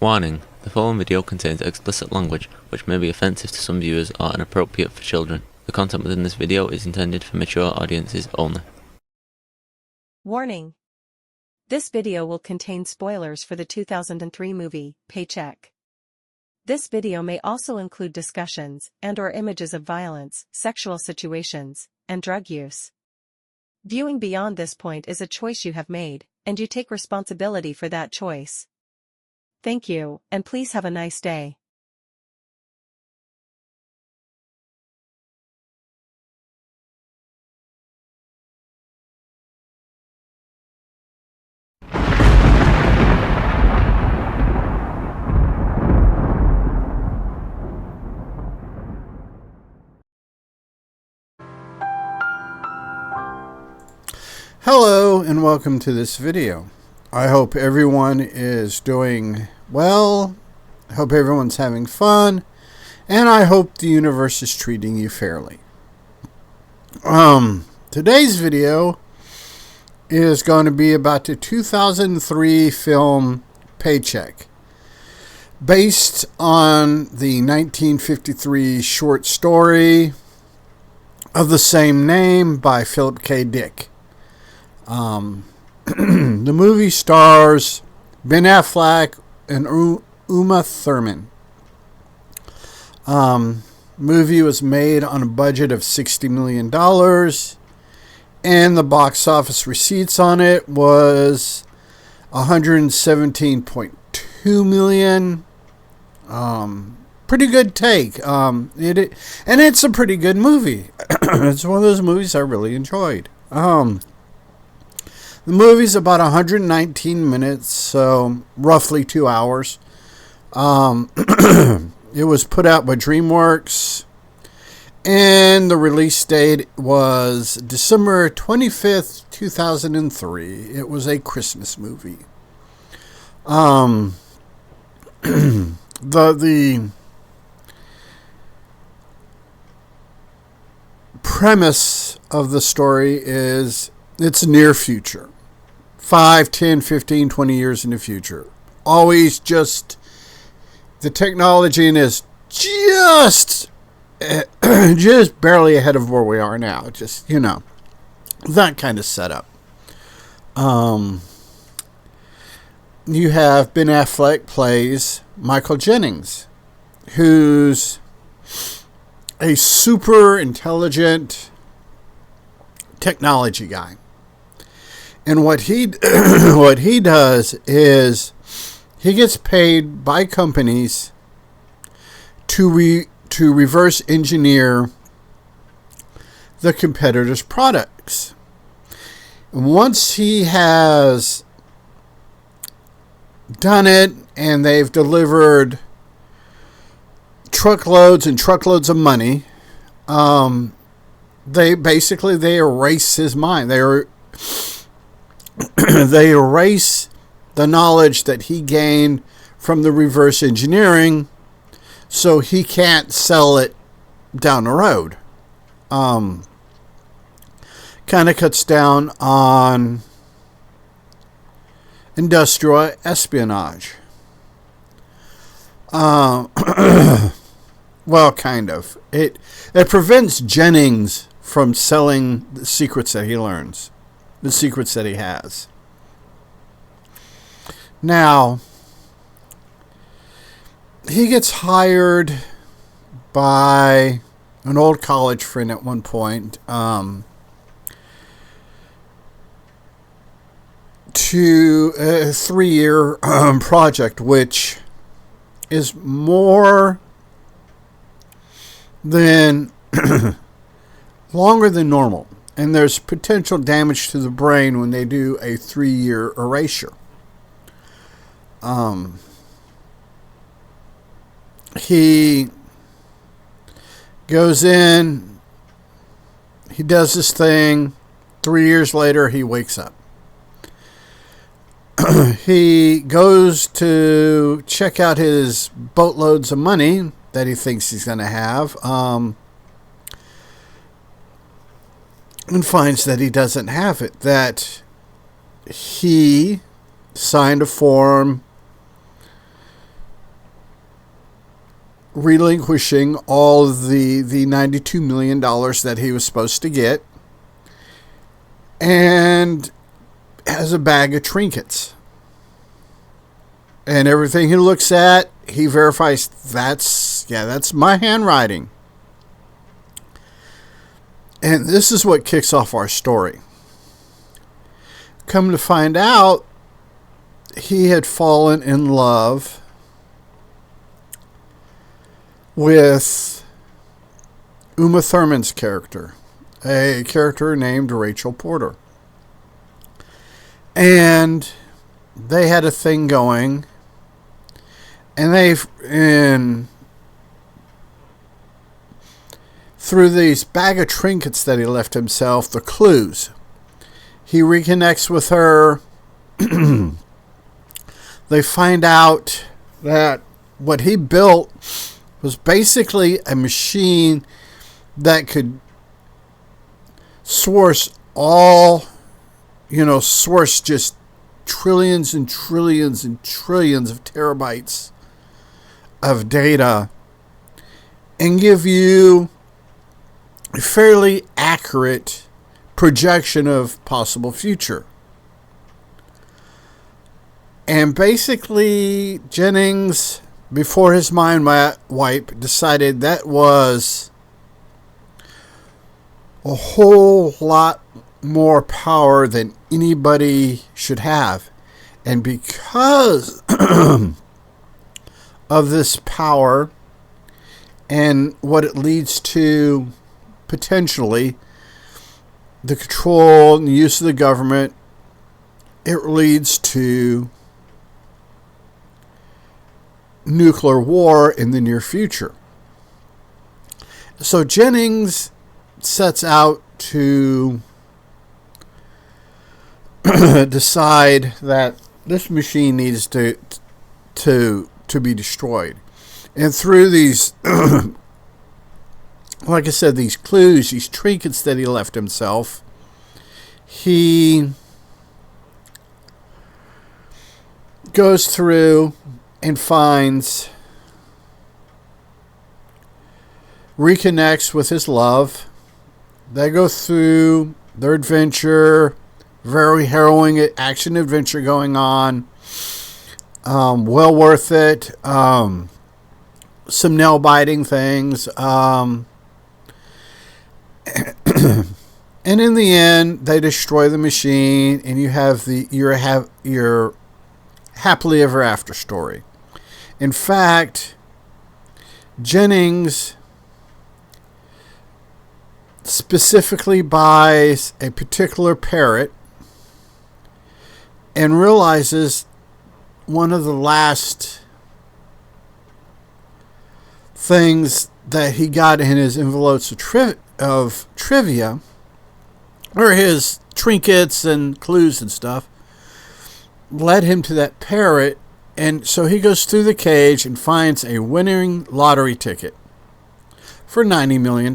Warning: the following video contains explicit language which may be offensive to some viewers or inappropriate for children. The content within this video is intended for mature audiences only. Warning: this video will contain spoilers for the 2003 movie, Paycheck. This video may also include discussions and/or images of violence, sexual situations, and drug use. Viewing beyond this point is a choice you have made, and you take responsibility for that choice. Thank you, and please have a nice day. Hello and welcome to this video. I hope everyone is doing well. I hope everyone's having fun, and I hope the universe is treating you fairly. Today's video is going to be about the 2003 film Paycheck, based on the 1953 short story of the same name by Philip K. Dick. The movie stars Ben Affleck and Uma Thurman. Movie was made on a budget of $60 million, and the box office receipts on it was $117.2 million. Pretty good take. And it's a pretty good movie. It's one of those movies I really enjoyed. The movie's about 119 minutes, so roughly 2 hours. It was put out by DreamWorks, and the release date was December 25th, 2003. It was a Christmas movie. The premise of the story is it's near future. 5, 10, 15, 20 years in the future. Always just, the technology is just barely ahead of where we are now. Just, that kind of setup. You have Ben Affleck plays Michael Jennings, who's a super intelligent technology guy. And what he does is he gets paid by companies to reverse engineer the competitors' products. And once he has done it and they've delivered truckloads and truckloads of money, they erase his mind. They erase the knowledge that he gained from the reverse engineering, so he can't sell it down the road. Kind of cuts down on industrial espionage. Well, kind of. It prevents Jennings from selling the secrets that he learns. The secrets that he has. Now, he gets hired by an old college friend at one point to a 3-year project, which is more than longer than normal. And there's potential damage to the brain when they do a 3-year erasure. He goes in, he does this thing, 3 years later he wakes up. He goes to check out his boatloads of money that he thinks he's going to have, and finds that he doesn't have it, that he signed a form relinquishing all of the $92 million that he was supposed to get, and has a bag of trinkets. And everything he looks at, he verifies, that's my handwriting. And this is what kicks off our story. Come to find out, he had fallen in love with Uma Thurman's character, a character named Rachel Porter. And they had a thing going, and through these bag of trinkets that he left himself, the clues, he reconnects with her. They find out that what he built was basically a machine that could source just trillions and trillions and trillions of terabytes of data and give you a fairly accurate projection of possible future. And basically, Jennings, before his mind wipe, decided that was a whole lot more power than anybody should have. And because of this power and what it leads to, potentially, the control and the use of the government, it leads to nuclear war in the near future. So Jennings sets out to decide that this machine needs to be destroyed. And through these, like I said, these clues, these trinkets that he left himself, he goes through and reconnects with his love. They go through their adventure, very harrowing action adventure going on. Well worth it. Some nail biting things. And in the end, they destroy the machine, and you have your happily ever after story. In fact, Jennings specifically buys a particular parrot and realizes one of the last things that he got in his envelopes of trivia, or his trinkets and clues and stuff, led him to that parrot. And so he goes through the cage and finds a winning lottery ticket for $90 million.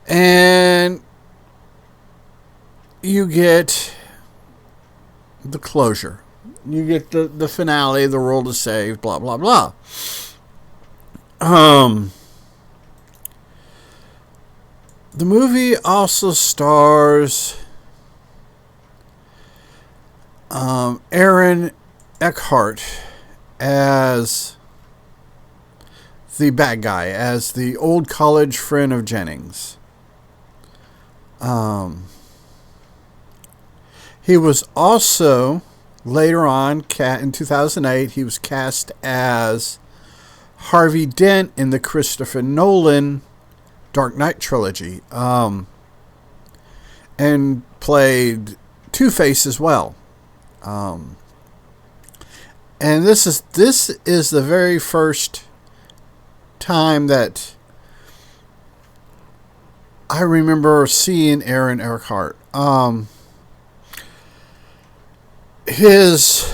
And you get the closure. You get the finale, the world is saved, blah, blah, blah. The movie also stars Aaron Eckhart as the bad guy, as the old college friend of Jennings. He was also, later on, in 2008, he was cast as Harvey Dent in the Christopher Nolan Dark Knight trilogy, and played Two-Face as well. And this is the very first time that I remember seeing Aaron Eckhart. His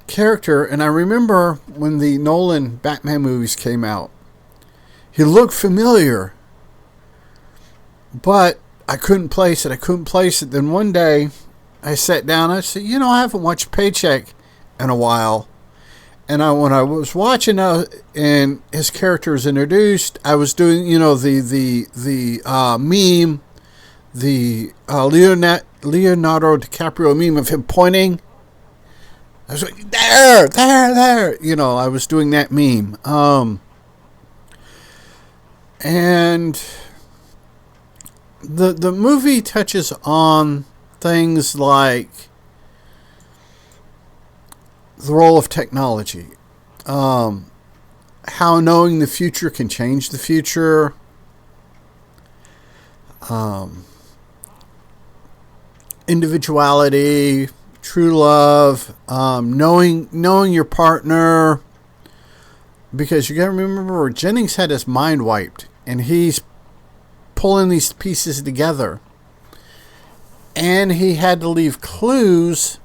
character, and I remember when the Nolan Batman movies came out, he looked familiar, but I couldn't place it. Then one day I sat down, I said, I haven't watched Paycheck in a while. And when I was watching, and his character is introduced, I was doing, the meme, the Leonardo DiCaprio meme of him pointing. I was like, there. I was doing that meme. And the movie touches on things like the role of technology, how knowing the future can change the future, individuality, true love, knowing your partner, because you got to remember Jennings had his mind wiped, and he's pulling these pieces together, and he had to leave clues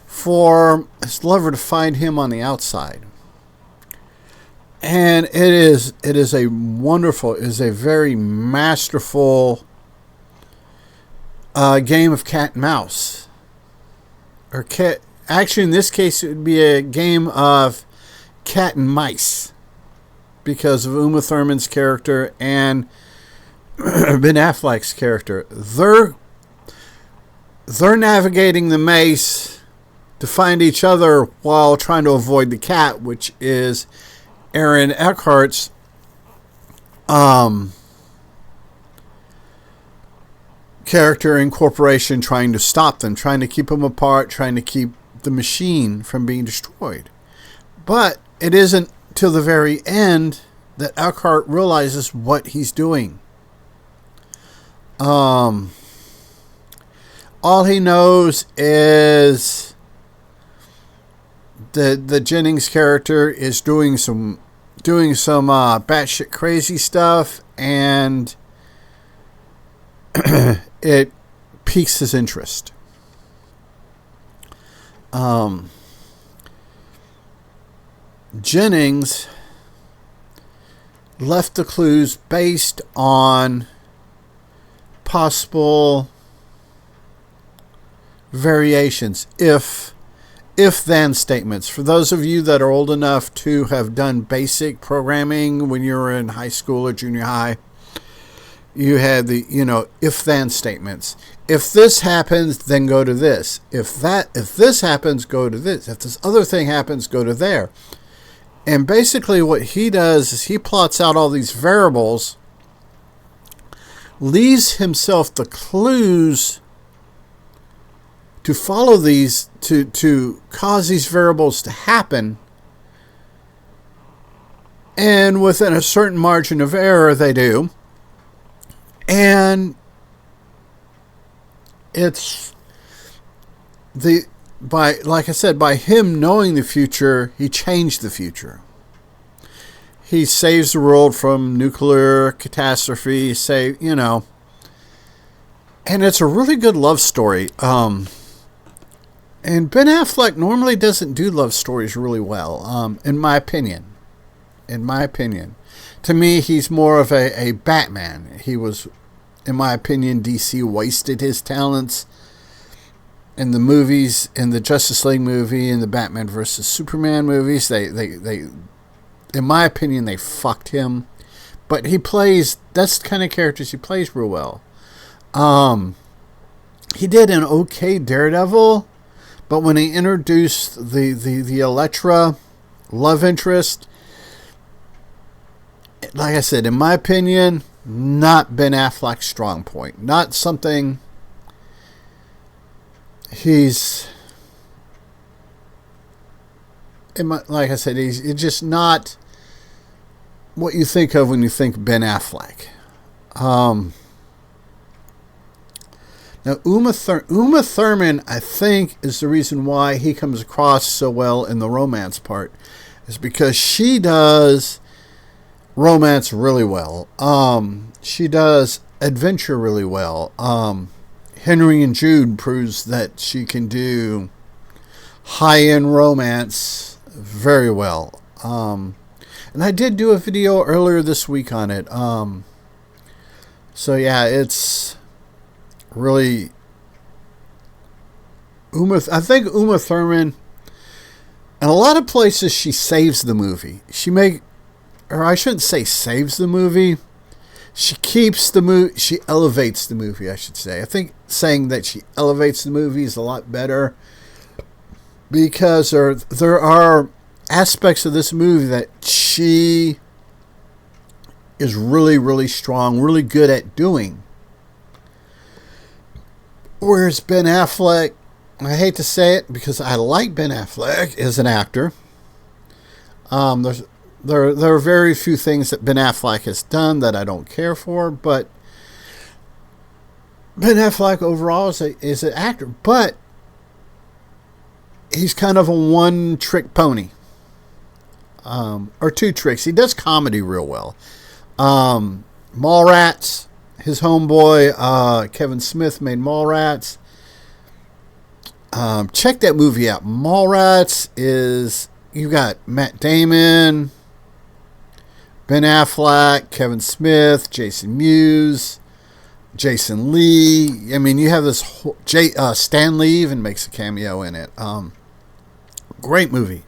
for his lover to find him on the outside. And it is a very masterful game of cat and mouse. Actually, in this case, it would be a game of cat and mice, because of Uma Thurman's character and Ben Affleck's character. They're navigating the maze to find each other while trying to avoid the cat, which is Aaron Eckhart's character in Corporation, trying to stop them, trying to keep them apart, trying to keep the machine from being destroyed. But it isn't till the very end that Eckhart realizes what he's doing. All he knows is the Jennings character is doing some batshit crazy stuff, and it piques his interest. Jennings left the clues based on possible variations, if-then statements. For those of you that are old enough to have done basic programming when you were in high school or junior high, you had the, if-then statements. If this happens, then go to this. If this happens, go to this. If this other thing happens, go to there. And basically what he does is he plots out all these variables, leaves himself the clues to follow these, to cause these variables to happen. And within a certain margin of error, they do. And it's like I said, by him knowing the future, he changed the future. He saves the world from nuclear catastrophe, and it's a really good love story. And Ben Affleck normally doesn't do love stories really well, in my opinion. To me, he's more of a Batman. He was, in my opinion, DC wasted his talents in the movies, in the Justice League movie, in the Batman versus Superman movies. They in my opinion, they fucked him. But that's the kind of characters he plays real well. He did an okay Daredevil, but when he introduced the Elektra love interest, like I said, in my opinion, not Ben Affleck's strong point. Not something he's like I said, he's just not what you think of when you think Ben Affleck. Now, Uma Thurman, I think, is the reason why he comes across so well in the romance part, is because she does romance really well. She does adventure really well. Henry and Jude proves that she can do high-end romance very well. And I did do a video earlier this week on it. So yeah, it's really I think Uma Thurman In a lot of places, she saves the movie. Or I shouldn't say saves the movie. She keeps the movie. She elevates the movie, I should say. I think saying that she elevates the movie is a lot better, because there are aspects of this movie that she is really, really strong, really good at doing. Whereas Ben Affleck, I hate to say it because I like Ben Affleck as an actor. There are very few things that Ben Affleck has done that I don't care for, but Ben Affleck overall is an actor, but he's kind of a one-trick pony. Or two tricks. He does comedy real well. Mallrats, his homeboy Kevin Smith made Mallrats. Check that movie out. Mallrats is, you got Matt Damon, Ben Affleck, Kevin Smith, Jason Mewes, Jason Lee. I mean, you have this whole, Stan Lee even makes a cameo in it. Great movie.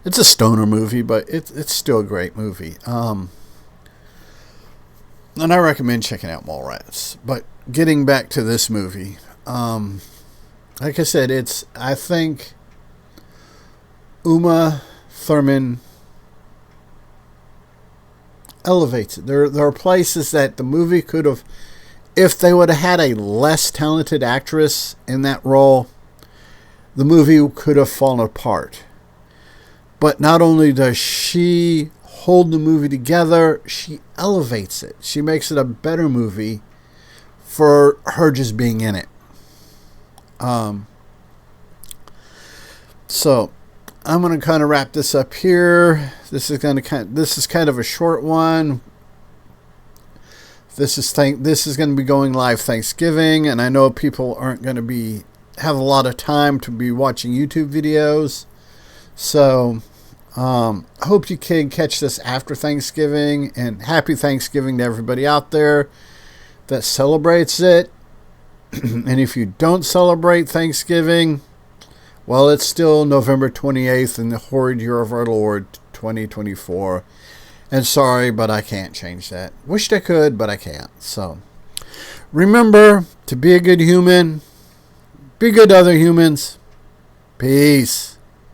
It's a stoner movie, but it's still a great movie. And I recommend checking out Mallrats. But getting back to this movie, like I said, I think Uma Thurman elevates it. There are places that the movie could have, if they would have had a less talented actress in that role, the movie could have fallen apart. But not only does she hold the movie together, she elevates it. She makes it a better movie for her just being in it. So I'm going to kind of wrap this up here. This is kind of a short one. This is going to be going live Thanksgiving, and I know people aren't going to have a lot of time to be watching YouTube videos. So I hope you can catch this after Thanksgiving, and happy Thanksgiving to everybody out there that celebrates it. And if you don't celebrate Thanksgiving, well, it's still November 28th in the horrid year of our Lord 2024. And sorry, but I can't change that. Wished I could, but I can't. So remember to be a good human. Be good to other humans. Peace.